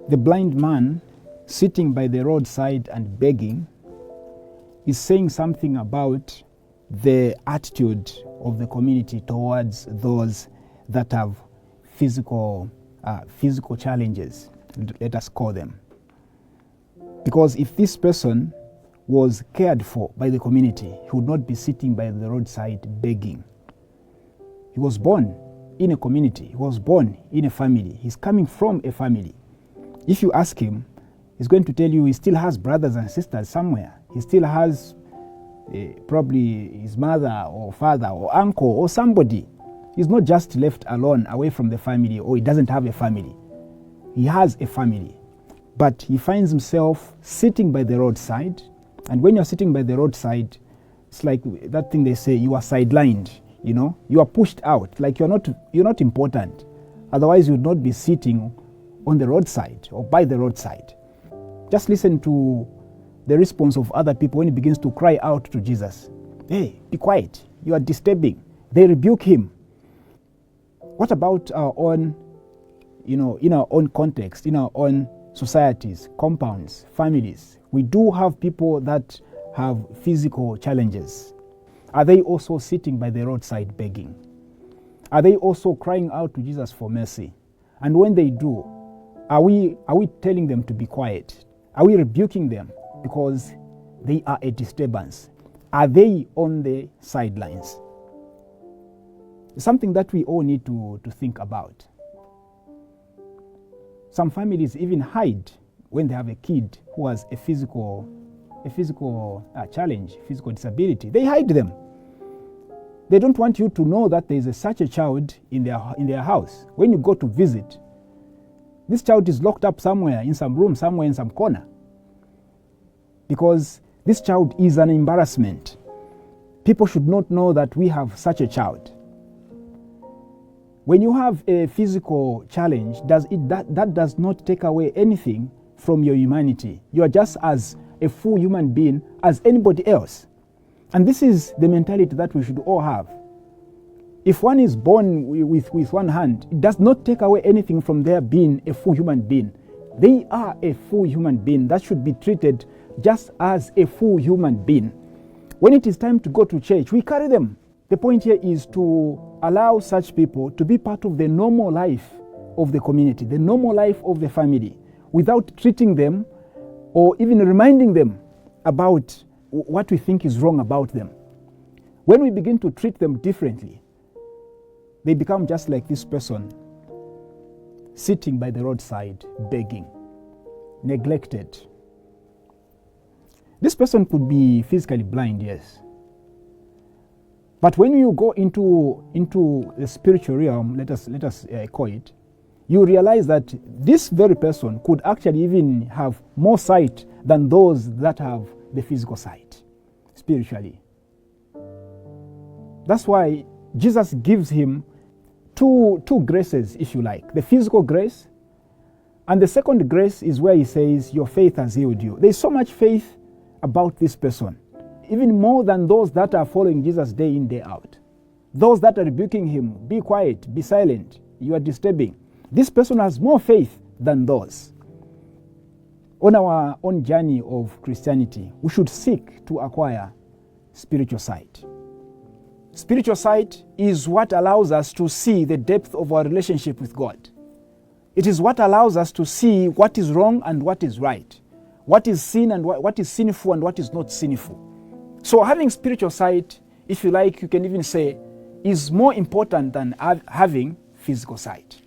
The blind man sitting by the roadside and begging is saying something about the attitude of the community towards those that have physical challenges, let us call them. Because if this person was cared for by the community, he would not be sitting by the roadside begging. He was born in a community. He was born in a family. He's coming from a family. If you ask him, he's going to tell you he still has brothers and sisters somewhere. He still has probably his mother or father or uncle or somebody. He's not just left alone away from the family, or he doesn't have a family. He has a family. But he finds himself sitting by the roadside. And when you're sitting by the roadside, it's like that thing they say, you are sidelined, you know? You are pushed out, like you're not important. Otherwise, you would not be sitting on the roadside or by the roadside. Just listen to the response of other people when he begins to cry out to Jesus. Hey, be quiet, you are disturbing. They rebuke him. What about our own, in our own context, in our own societies, compounds, families? We do have people that have physical challenges. Are they also sitting by the roadside begging? Are they also crying out to Jesus for mercy? And when they do, are we telling them to be quiet? Are we rebuking them because they are a disturbance? Are they on the sidelines? It's something that we all need to think about. Some families even hide when they have a kid who has a physical challenge, physical disability. They hide them. They don't want you to know that there is such a child in their house. When you go to visit, this child is locked up somewhere, in some room, somewhere in some corner. Because this child is an embarrassment. People should not know that we have such a child. When you have a physical challenge, that does not take away anything from your humanity. You are just as a full human being as anybody else. And this is the mentality that we should all have. If one is born with one hand, it does not take away anything from their being a full human being. They are a full human being that should be treated just as a full human being. When it is time to go to church, we carry them. The point here is to allow such people to be part of the normal life of the community, the normal life of the family, without treating them or even reminding them about what we think is wrong about them. When we begin to treat them differently, they become just like this person sitting by the roadside begging, neglected. This person could be physically blind, yes. But when you go into the spiritual realm, let us call it, you realize that this very person could actually even have more sight than those that have the physical sight, spiritually. That's why Jesus gives him two graces, if you like. The physical grace, and the second grace is where he says, your faith has healed you. There's so much faith about this person, even more than those that are following Jesus day in, day out. Those that are rebuking him, be quiet, be silent, you are disturbing. This person has more faith than those. On our own journey of Christianity, we should seek to acquire spiritual sight. Spiritual sight is what allows us to see the depth of our relationship with God. It is what allows us to see what is wrong and what is right, what is sin and what is sinful and what is not sinful. So having spiritual sight, if you like, you can even say, is more important than having physical sight.